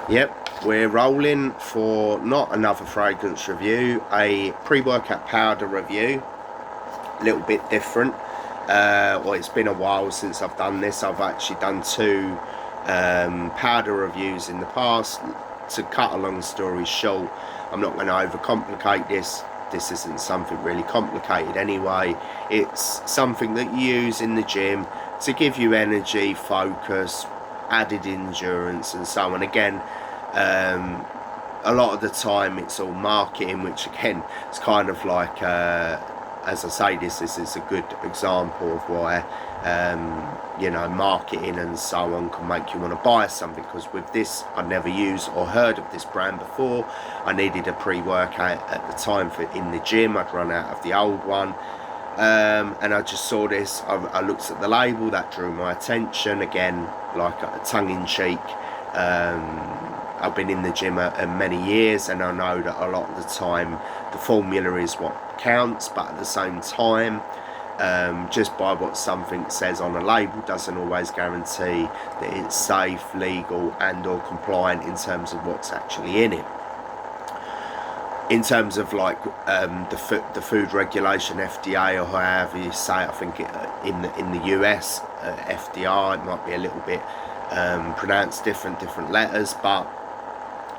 Yep, we're rolling for not another fragrance review, a pre-workout powder review. A little bit different. Well, it's been a while since I've done this. I've actually done two powder reviews in the past. To cut a long story short, I'm not going to overcomplicate this. This isn't something really complicated anyway. It's something that you use in the gym to give you energy, focus, added endurance and so on. Again, a lot of the time it's all marketing, which again, it's kind of like, as I say, this is a good example of why, you know, marketing and so on can make you want to buy something. Because with this, I'd never used or heard of this brand before. I needed a pre-workout at the time for in the gym. I'd run out of the old one. And I just saw this. I looked at the label, that drew my attention. Again, like a tongue-in-cheek. I've been in the gym many years, and I know that a lot of the time the formula is what counts, but at the same time, just by what something says on a label doesn't always guarantee that it's safe, legal and or compliant in terms of what's actually in it. In terms of like the food regulation, FDA or however you say it, I think in the US, FDR, it might be a little bit pronounced different letters, but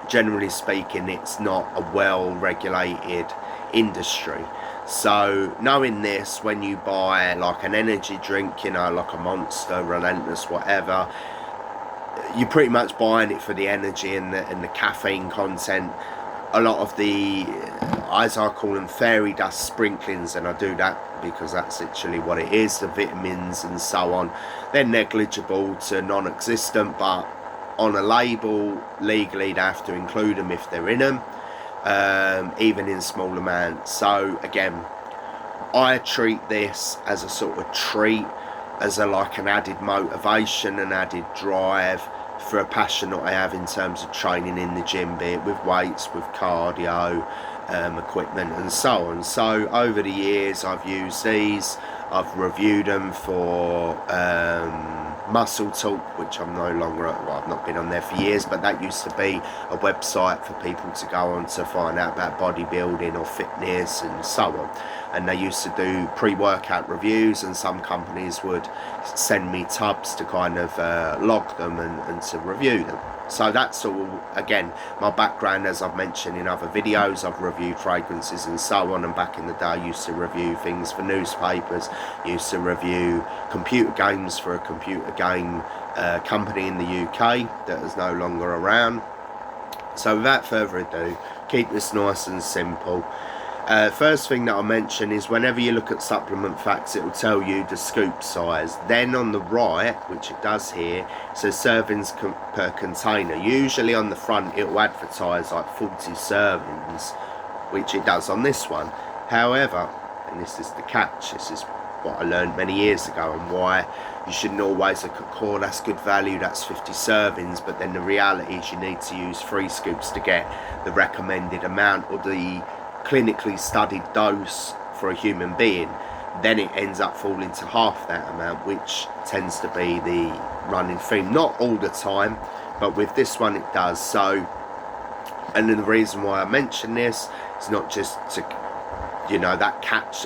generally speaking, it's not a well regulated industry. So knowing this, when you buy like an energy drink, you know, like a Monster, Relentless, whatever, you're pretty much buying it for the energy and the caffeine content. A lot of the, as I call them, fairy dust sprinklings, and I do that because that's literally what it is, the vitamins and so on, they're negligible to non-existent, but on a label, legally they have to include them if they're in them, even in small amounts. So again, I treat this as a sort of treat, as a like an added motivation, an added drive for a passion that I have in terms of training in the gym, be it with weights, with cardio, equipment and so on. So over the years I've used these, I've reviewed them for Muscle Talk, which I'm no longer, well, I've not been on there for years, but that used to be a website for people to go on to find out about bodybuilding or fitness and so on. And they used to do pre-workout reviews, and some companies would send me tubs to kind of log them and to review them. So that's all, again, my background, as I've mentioned in other videos. I've reviewed fragrances and so on, and back in the day I used to review things for newspapers, used to review computer games for a computer game company in the UK that is no longer around. So without further ado, keep this nice and simple. First thing that I'll mention is whenever you look at supplement facts, it will tell you the scoop size. Then on the right, which it does here, it says servings per container. Usually on the front it will advertise like 40 servings, which it does on this one. However, and this is the catch, this is what I learned many years ago, and why you shouldn't always look at core, that's good value, that's 50 servings, but then the reality is you need to use 3 scoops to get the recommended amount or the clinically studied dose for a human being. Then it ends up falling to half that amount, which tends to be the running theme. Not all the time, but with this one it does. So, and then the reason why I mention this is not just to, you know, that catch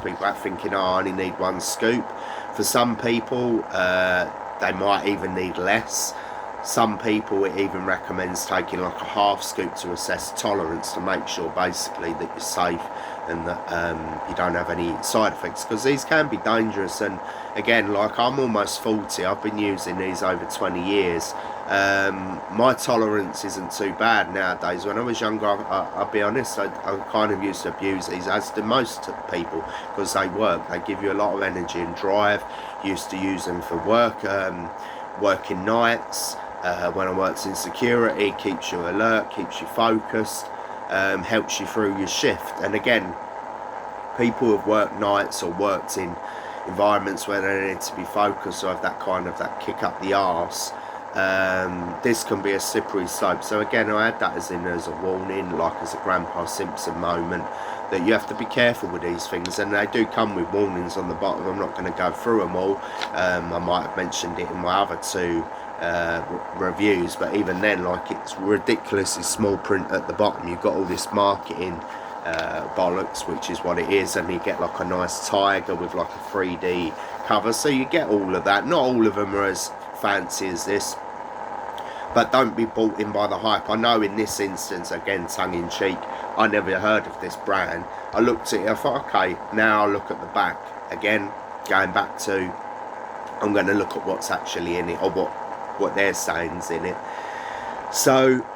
people out thinking, oh, I only need 1 scoop. For some people, they might even need less. Some people, it even recommends taking like a half scoop to assess tolerance, to make sure basically that you're safe and that you don't have any side effects, because these can be dangerous. And again, like, I'm almost 40, I've been using these over 20 years. My tolerance isn't too bad nowadays. When I was younger, I'll be honest, I kind of used to abuse these, as do most people, because they work, they give you a lot of energy and drive. Used to use them for work, working nights. When I worked in security, keeps you alert, keeps you focused, helps you through your shift. And again, people who have worked nights or worked in environments where they need to be focused or have that kind of that kick up the arse, this can be a slippery slope. So again, I had that as a warning, like as a Grandpa Simpson moment, that you have to be careful with these things, and they do come with warnings on the bottom. I'm not going to go through them all. I might have mentioned it in my other 2 reviews, but even then, like, it's ridiculously small print at the bottom. You've got all this marketing bollocks, which is what it is, and you get like a nice tiger with like a 3D cover, so you get all of that. Not all of them are as fancy as this, but don't be bought in by the hype. I know in this instance, again, tongue-in-cheek, I never heard of this brand. I looked at it, I thought, okay, now I look at the back. Again, going back to, I'm going to look at what's actually in it, or what they're saying's in it. So,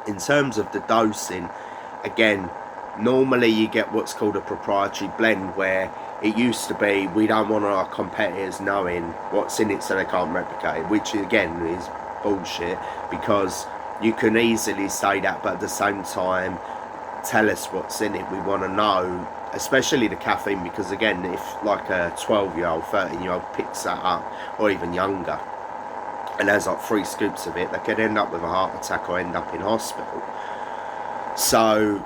in terms of the dosing, again, normally you get what's called a proprietary blend, where it used to be, we don't want our competitors knowing what's in it so they can't replicate it, which again is bullshit, because you can easily say that, but at the same time, tell us what's in it. We want to know, especially the caffeine, because again, if like a 12-year-old, 13-year-old picks that up, or even younger, and has like 3 scoops of it, they could end up with a heart attack or end up in hospital. So,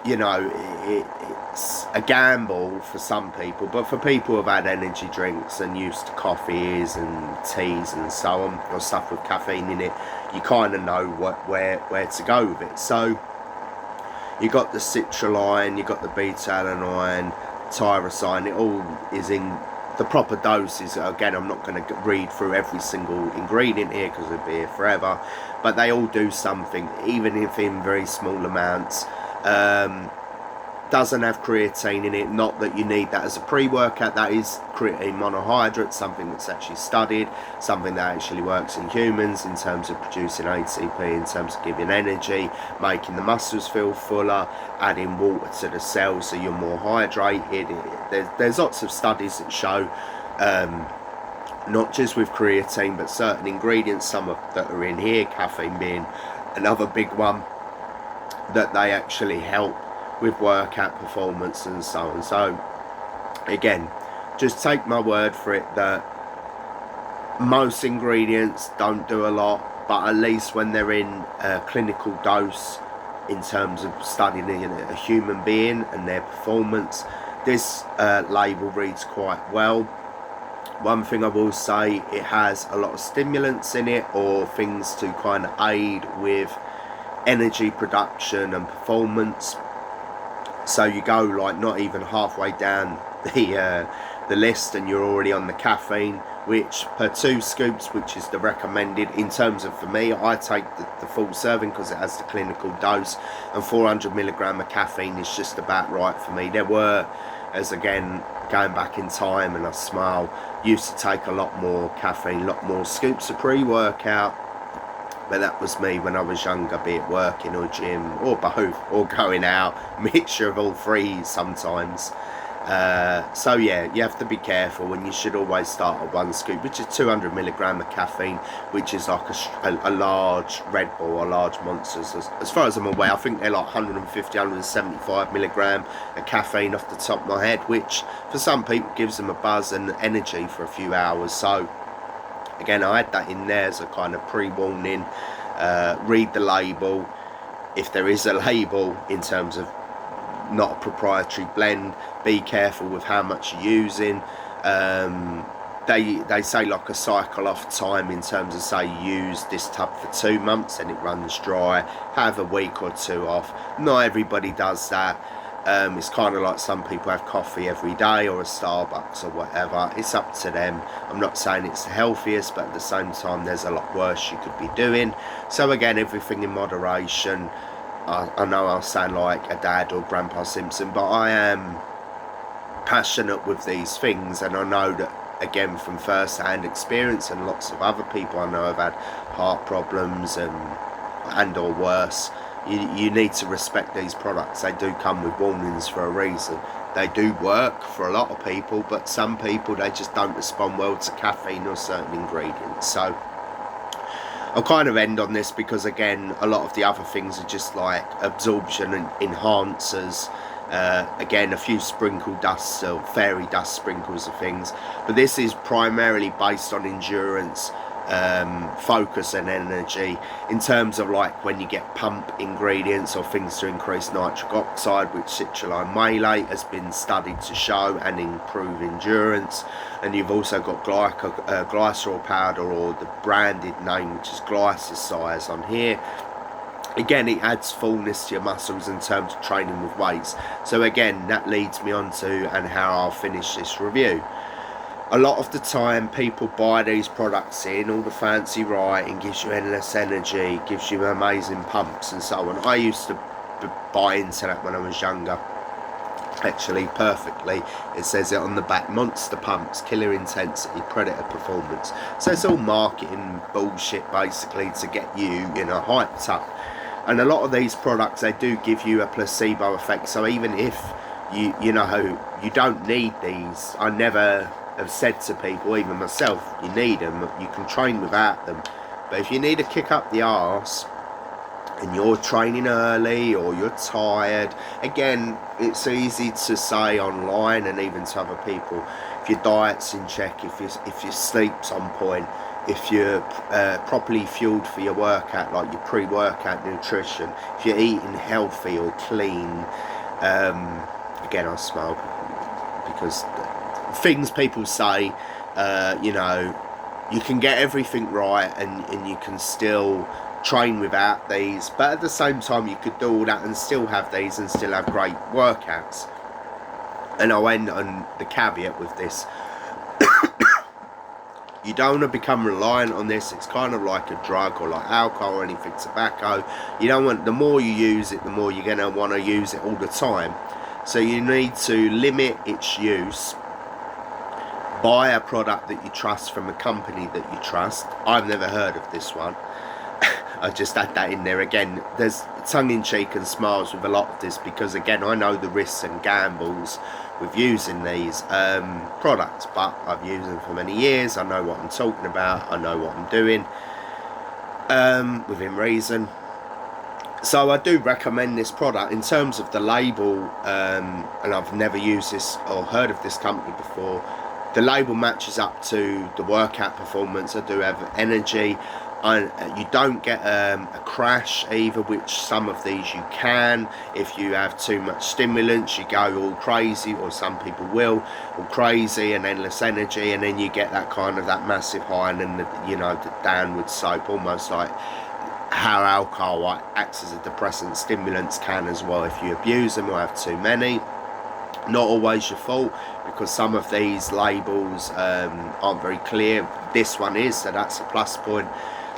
you know, it's a gamble for some people, but for people who've had energy drinks and used to coffees and teas and so on, or stuff with caffeine in it, you kind of know where to go with it. So you got the citrulline, you got the beta-alanine, tyrosine, it all is in the proper doses. Again, I'm not going to read through every single ingredient here because it'd be here forever, but they all do something, even if in very small amounts. Doesn't have creatine in it, not that you need that as a pre-workout. That is creatine monohydrate, something that's actually studied, something that actually works in humans in terms of producing ATP, in terms of giving energy, making the muscles feel fuller, adding water to the cells so you're more hydrated. There's lots of studies that show, not just with creatine, but certain ingredients, some of that are in here, caffeine being another big one, that they actually help with workout performance and so on. So again, just take my word for it that most ingredients don't do a lot, but at least when they're in a clinical dose, in terms of studying a human being and their performance, this label reads quite well. One thing I will say, it has a lot of stimulants in it, or things to kind of aid with energy production and performance. So you go like not even halfway down the list and you're already on the caffeine, which per 2 scoops, which is the recommended in terms of, for me, I take the full serving because it has the clinical dose, and 400 milligram of caffeine is just about right for me. There were, as again, going back in time, and I smile, used to take a lot more caffeine, a lot more scoops of pre-workout. But that was me when I was younger, be it working or gym or both, or going out, mixture of all 3 sometimes. So yeah, you have to be careful, and you should always start at 1 scoop, which is 200 milligram of caffeine, which is like a large Red Bull or large Monsters. As far as I'm aware, I think they're like 150, 175 milligram of caffeine off the top of my head, which for some people gives them a buzz and energy for a few hours. So again, I had that in there as a kind of pre-warning. Read the label, if there is a label, in terms of not a proprietary blend. Be careful with how much you're using. They say like a cycle off time, in terms of, say you use this tub for 2 months and it runs dry, have a week or 2 off. Not everybody does that. It's kind of like some people have coffee every day, or a Starbucks or whatever. It's up to them. I'm not saying it's the healthiest, but at the same time there's a lot worse you could be doing. So again, everything in moderation. I know I'll sound like a dad or Grandpa Simpson, but I am passionate with these things, and I know that, again, from first-hand experience, and lots of other people I know have had heart problems and or worse. You need to respect these products. They do come with warnings for a reason. They do work for a lot of people, but some people, they just don't respond well to caffeine or certain ingredients. So I'll kind of end on this, because again, a lot of the other things are just like absorption and enhancers. Again, a few sprinkle dusts or fairy dust sprinkles of things, but this is primarily based on endurance focus and energy in terms of like when you get pump ingredients or things to increase nitric oxide, which citrulline malate has been studied to show and improve endurance. And you've also got glycerol powder, or the branded name, which is glycosize on here. Again, it adds fullness to your muscles in terms of training with weights. So again, that leads me on to and how I'll finish this review. A lot of the time people buy these products in, all the fancy writing, gives you endless energy, gives you amazing pumps and so on. I used to buy into that when I was younger. Actually, perfectly, it says it on the back: monster pumps, killer intensity, predator performance. So it's all marketing bullshit basically to get you, you know, hyped up. And a lot of these products, they do give you a placebo effect. So even if you know you don't need these, I never have said to people, even myself, you need them, you can train without them. But if you need a kick up the arse and you're training early or you're tired, again, it's easy to say online and even to other people, if your diet's in check, if your sleep's on point, if you're properly fueled for your workout, like your pre-workout nutrition, if you're eating healthy or clean, again, I smile because things people say, you know, you can get everything right and you can still train without these, but at the same time you could do all that and still have these and still have great workouts. And I'll end on the caveat with this. You don't want to become reliant on this. It's kind of like a drug or like alcohol or anything, tobacco. You don't want, the more you use it, the more you're going to want to use it all the time. So you need to limit its use. Buy a product that you trust from a company that you trust. I've never heard of this one. I just add that in there. Again, there's tongue-in-cheek and smiles with a lot of this because, again, I know the risks and gambles with using these products, but I've used them for many years. I know what I'm talking about. I know what I'm doing within reason. So I do recommend this product. In terms of the label, and I've never used this or heard of this company before, the label matches up to the workout performance. I do have energy. You don't get a crash either, which some of these you can. If you have too much stimulants, you go all crazy, or some people will, all crazy and endless energy, and then you get that kind of that massive high, and then the, you know, the downward slope, almost like how alcohol acts as a depressant. Stimulants can as well if you abuse them or have too many. Not always your fault, because some of these labels aren't very clear. This one is, so that's a plus point.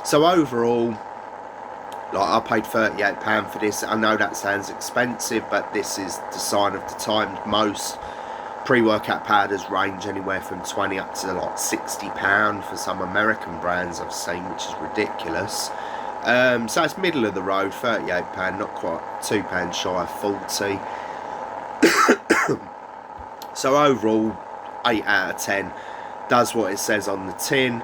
So overall, like, I paid £38 for this. I know that sounds expensive, but this is the sign of the times. Most pre-workout powders range anywhere from 20 up to like £60 for some American brands I've seen, which is ridiculous. So it's middle of the road, £38, not quite £2 shy of 40. So overall, 8 out of 10. Does what it says on the tin.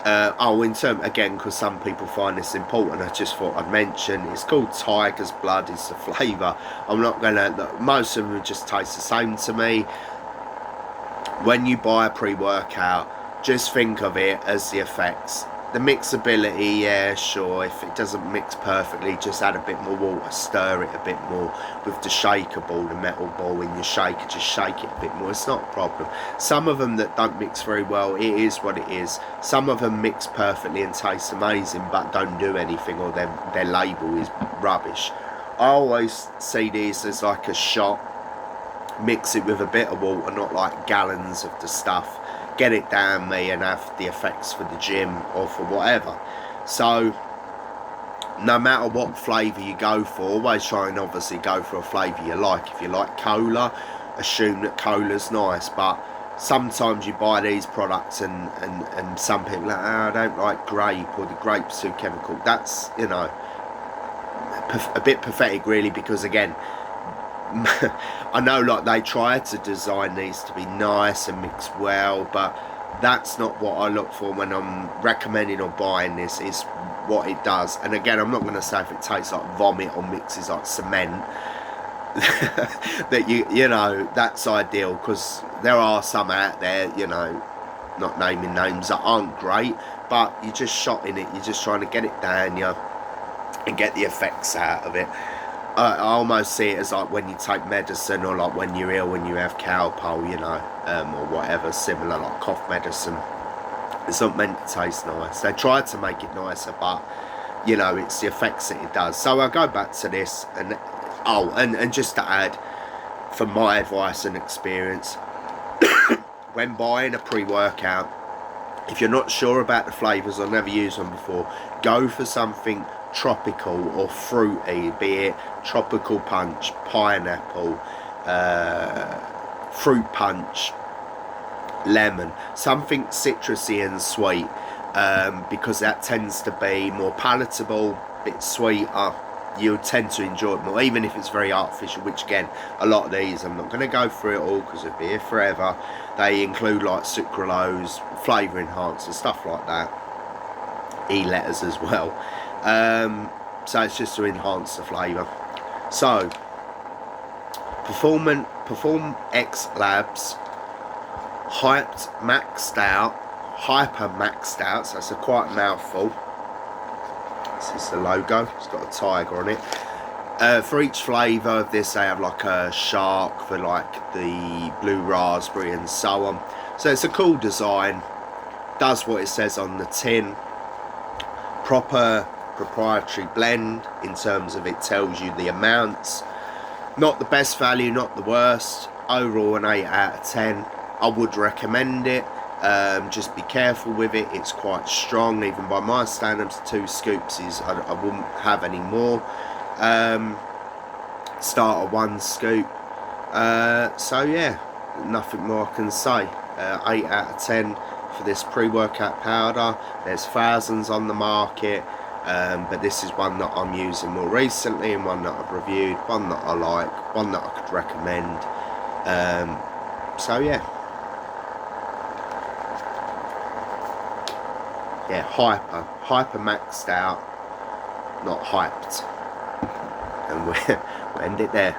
In terms, again, because some people find this important, I just thought I'd mention, it's called Tiger's Blood, is the flavour. I'm not gonna, most of them just taste the same to me. When you buy a pre-workout, just think of it as the effects. The mixability, yeah, sure, if it doesn't mix perfectly, just add a bit more water, stir it a bit more. With the shaker ball, the metal ball in your shaker, just shake it a bit more, it's not a problem. Some of them that don't mix very well, it is what it is. Some of them mix perfectly and taste amazing, but don't do anything, or their label is rubbish. I always see these as like a shot, mix it with a bit of water, not like gallons of the stuff. Get it down me and have the effects for the gym or for whatever. So no matter what flavour you go for, always try and obviously go for a flavour you like. If you like cola, assume that cola's nice, but sometimes you buy these products and some people are like, oh, I don't like grape, or the grape's too chemical. That's, you know, a bit pathetic really, because again, I know like they try to design these to be nice and mix well, but that's not what I look for when I'm recommending or buying this. Is what it does. And again, I'm not going to say if it tastes like vomit or mixes like cement that you know, that's ideal, because there are some out there, you know, not naming names, that aren't great, but you're just shotting it, you're just trying to get it down you and get the effects out of it. I almost see it as like when you take medicine, or like when you're ill, when you have cowpole, you know, or whatever similar, like cough medicine. It's not meant to taste nice. They tried to make it nicer, but you know, it's the effects that it does. So I go back to this, and and just to add, from my advice and experience, when buying a pre-workout, if you're not sure about the flavours, I've never used one before, go for something tropical or fruity, be it tropical punch, pineapple, fruit punch, lemon, something citrusy and sweet, because that tends to be more palatable, a bit sweeter. You'll tend to enjoy it more, even if it's very artificial, which again, a lot of these, I'm not going to go through it all because it'll be here forever. They include like sucralose, flavour enhancers, stuff like that, E-letters as well. So it's just to enhance the flavour. So PERFORMX Labs hyper maxed out, so that's a quite mouthful. This is the logo, it's got a tiger on it. For each flavour of this, they have like a shark for like the blue raspberry and so on. So it's a cool design, does what it says on the tin. Proper proprietary blend in terms of it tells you the amounts. Not the best value, not the worst. Overall an 8 out of 10. I would recommend it. Just be careful with it, it's quite strong. Even by my standards, 2 scoops is, I wouldn't have any more. Start at 1 scoop. So yeah, nothing more I can say. 8 out of 10 for this pre-workout powder. There's thousands on the market, but this is one that I'm using more recently, and one that I've reviewed, one that I like, one that I could recommend. So yeah, hyper maxed out, not hyped, and we'll end it there.